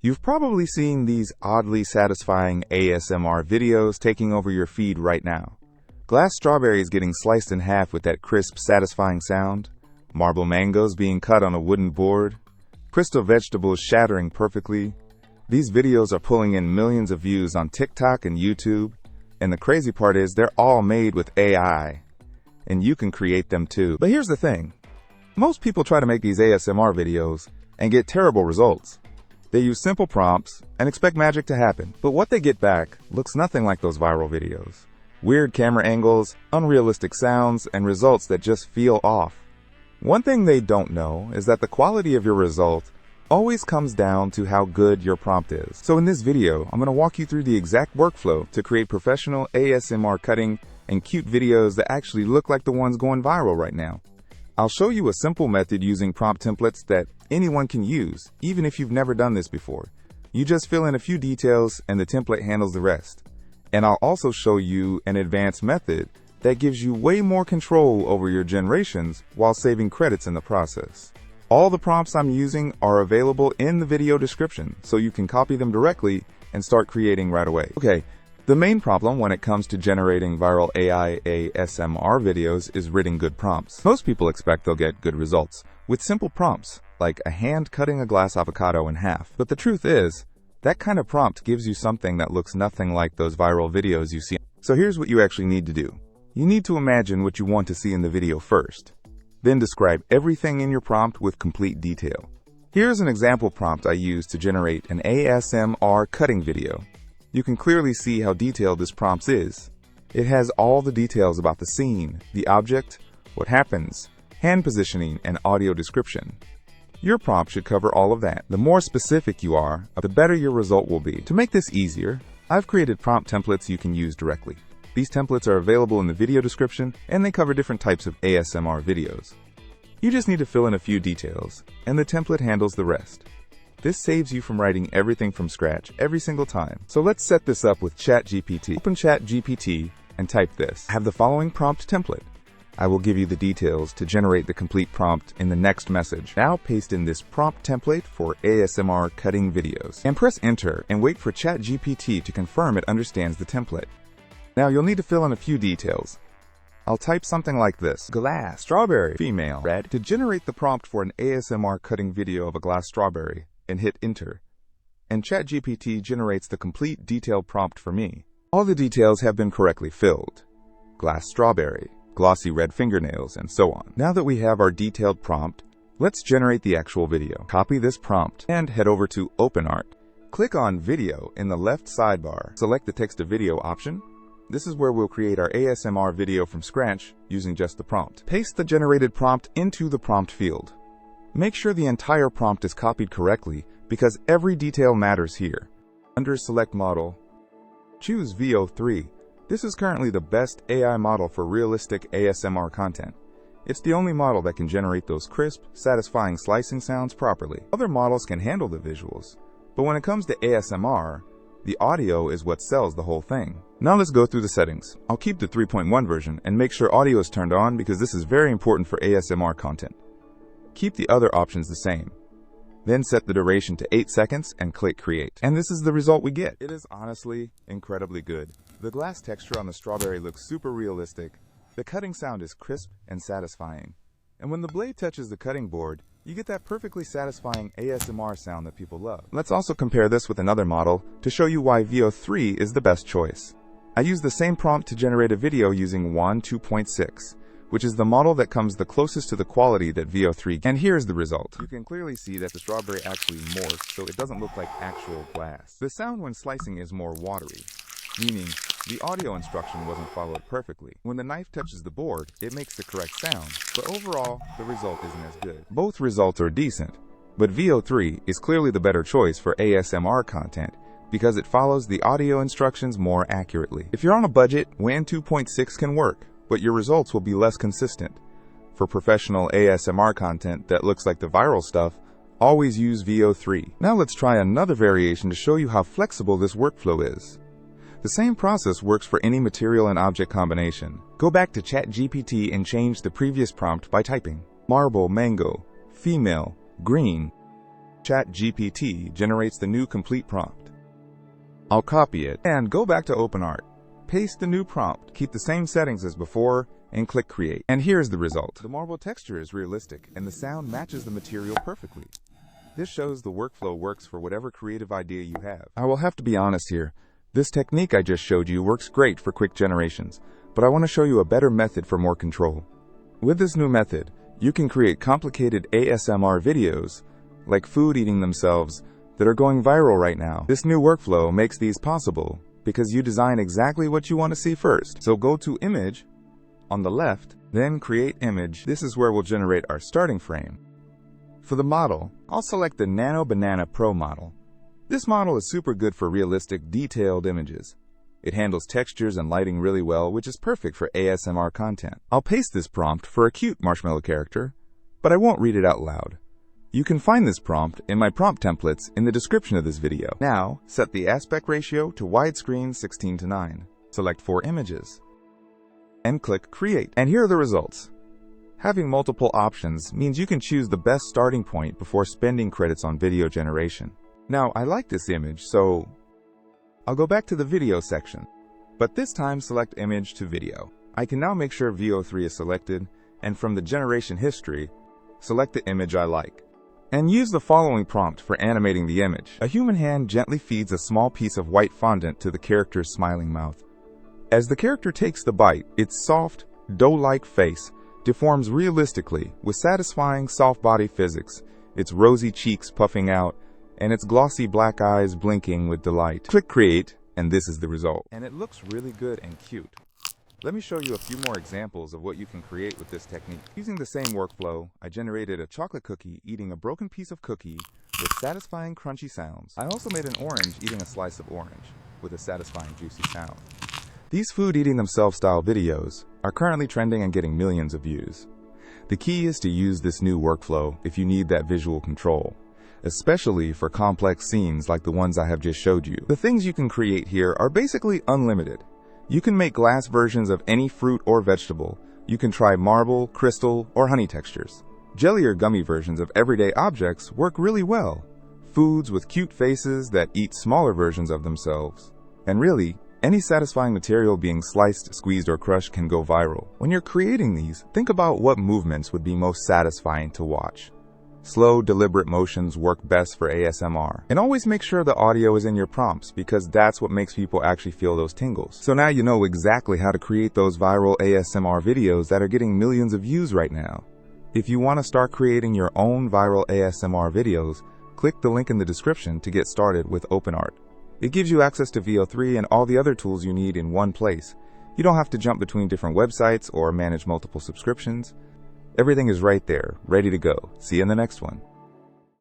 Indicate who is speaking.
Speaker 1: You've probably seen these oddly satisfying ASMR videos taking over your feed right now. Glass strawberries getting sliced in half with that crisp, satisfying sound, marble mangoes being cut on a wooden board, crystal vegetables shattering perfectly. These videos are pulling in millions of views on TikTok and YouTube, and the crazy part is they're all made with AI, and you can create them too. But here's the thing. Most people try to make these ASMR videos and get terrible results. They use simple prompts and expect magic to happen, but what they get back looks nothing like those viral videos. Weird camera angles, unrealistic sounds, and results that just feel off. One thing they don't know is that the quality of your result always comes down to how good your prompt is. So in this video, I'm going to walk you through the exact workflow to create professional ASMR cutting and cute videos that actually look like the ones going viral right now. I'll show you a simple method using prompt templates that anyone can use, even if you've never done this before. You just fill in a few details and the template handles the rest. And I'll also show you an advanced method that gives you way more control over your generations while saving credits in the process. All the prompts I'm using are available in the video description, so you can copy them directly and start creating right away. Okay, the main problem when it comes to generating viral AI ASMR videos is writing good prompts. Most people expect they'll get good results with simple prompts, like a hand cutting a glass avocado in half. But the truth is, that kind of prompt gives you something that looks nothing like those viral videos you see. So here's what you actually need to do. You need to imagine what you want to see in the video first. Then describe everything in your prompt with complete detail. Here's an example prompt I used to generate an ASMR cutting video. You can clearly see how detailed this prompt is. It has all the details about the scene, the object, what happens, hand positioning, and audio description. Your prompt should cover all of that. The more specific you are, the better your result will be. To make this easier, I've created prompt templates you can use directly. These templates are available in the video description, and they cover different types of ASMR videos. You just need to fill in a few details, and the template handles the rest. This saves you from writing everything from scratch every single time. So let's set this up with ChatGPT. Open ChatGPT and type this. I have the following prompt template. I will give you the details to generate the complete prompt in the next message. Now paste in this prompt template for ASMR cutting videos, and press enter and wait for ChatGPT to confirm it understands the template. Now you'll need to fill in a few details. I'll type something like this. Glass, strawberry, female, red, to generate the prompt for an ASMR cutting video of a glass strawberry, and hit enter. And ChatGPT generates the complete detailed prompt for me. All the details have been correctly filled. Glass strawberry, glossy red fingernails, and so on. Now that we have our detailed prompt, let's generate the actual video. Copy this prompt and head over to OpenArt. Click on Video in the left sidebar. Select the text to video option. This is where we'll create our ASMR video from scratch using just the prompt. Paste the generated prompt into the prompt field. Make sure the entire prompt is copied correctly because every detail matters here. Under Select Model, choose Veo 3. This is currently the best AI model for realistic ASMR content. It's the only model that can generate those crisp, satisfying slicing sounds properly. Other models can handle the visuals, but when it comes to ASMR, the audio is what sells the whole thing. Now let's go through the settings. I'll keep the 3.1 version and make sure audio is turned on because this is very important for ASMR content. Keep the other options the same. Then set the duration to 8 seconds and click Create. And this is the result we get. It is honestly incredibly good. The glass texture on the strawberry looks super realistic. The cutting sound is crisp and satisfying. And when the blade touches the cutting board, you get that perfectly satisfying ASMR sound that people love. Let's also compare this with another model to show you why Veo 3 is the best choice. I used the same prompt to generate a video using WAN 2.6, which is the model that comes the closest to the quality that Veo 3 and here's the result. You can clearly see that the strawberry actually morphs, so it doesn't look like actual glass. The sound when slicing is more watery, meaning the audio instruction wasn't followed perfectly. When the knife touches the board, it makes the correct sound, but overall, the result isn't as good. Both results are decent, but Veo 3 is clearly the better choice for ASMR content because it follows the audio instructions more accurately. If you're on a budget, WAN 2.6 can work, but your results will be less consistent. For professional ASMR content that looks like the viral stuff, always use Veo 3. Now let's try another variation to show you how flexible this workflow is. The same process works for any material and object combination. Go back to ChatGPT and change the previous prompt by typing marble, mango, female, green. ChatGPT generates the new complete prompt. I'll copy it and go back to OpenArt. Paste the new prompt, keep the same settings as before, and click Create. And here's the result. The marble texture is realistic, and the sound matches the material perfectly. This shows the workflow works for whatever creative idea you have. I will have to be honest here. This technique I just showed you works great for quick generations, but I want to show you a better method for more control. With this new method, you can create complicated ASMR videos, like food eating themselves, that are going viral right now. This new workflow makes these possible because you design exactly what you want to see first. So go to Image on the left, then Create Image. This is where we'll generate our starting frame. For the model, I'll select the Nano Banana Pro model. This model is super good for realistic, detailed images. It handles textures and lighting really well, which is perfect for ASMR content. I'll paste this prompt for a cute marshmallow character, but I won't read it out loud. You can find this prompt in my prompt templates in the description of this video. Now, set the aspect ratio to widescreen 16:9. Select 4 images, and click Create. And here are the results. Having multiple options means you can choose the best starting point before spending credits on video generation. Now, I like this image, so I'll go back to the video section, but this time select Image to Video. I can now make sure VO3 is selected, and from the generation history, select the image I like. And use the following prompt for animating the image. A human hand gently feeds a small piece of white fondant to the character's smiling mouth. As the character takes the bite, its soft, dough-like face deforms realistically with satisfying soft body physics, its rosy cheeks puffing out, and its glossy black eyes blinking with delight. Click Create, and this is the result. And it looks really good and cute. Let me show you a few more examples of what you can create with this technique. Using the same workflow, I generated a chocolate cookie eating a broken piece of cookie with satisfying crunchy sounds. I also made an orange eating a slice of orange with a satisfying juicy sound. These food eating themselves style videos are currently trending and getting millions of views. The key is to use this new workflow if you need that visual control, especially for complex scenes like the ones I have just showed you. The things you can create here are basically unlimited. You can make glass versions of any fruit or vegetable. You can try marble, crystal, or honey textures. Jelly or gummy versions of everyday objects work really well. Foods with cute faces that eat smaller versions of themselves. And really, any satisfying material being sliced, squeezed, or crushed can go viral. When you're creating these, think about what movements would be most satisfying to watch. Slow, deliberate motions work best for ASMR. And always make sure the audio is in your prompts because that's what makes people actually feel those tingles. So now you know exactly how to create those viral ASMR videos that are getting millions of views right now. If you want to start creating your own viral ASMR videos, click the link in the description to get started with OpenArt. It gives you access to VO3 and all the other tools you need in one place. You don't have to jump between different websites or manage multiple subscriptions. Everything is right there, ready to go. See you in the next one.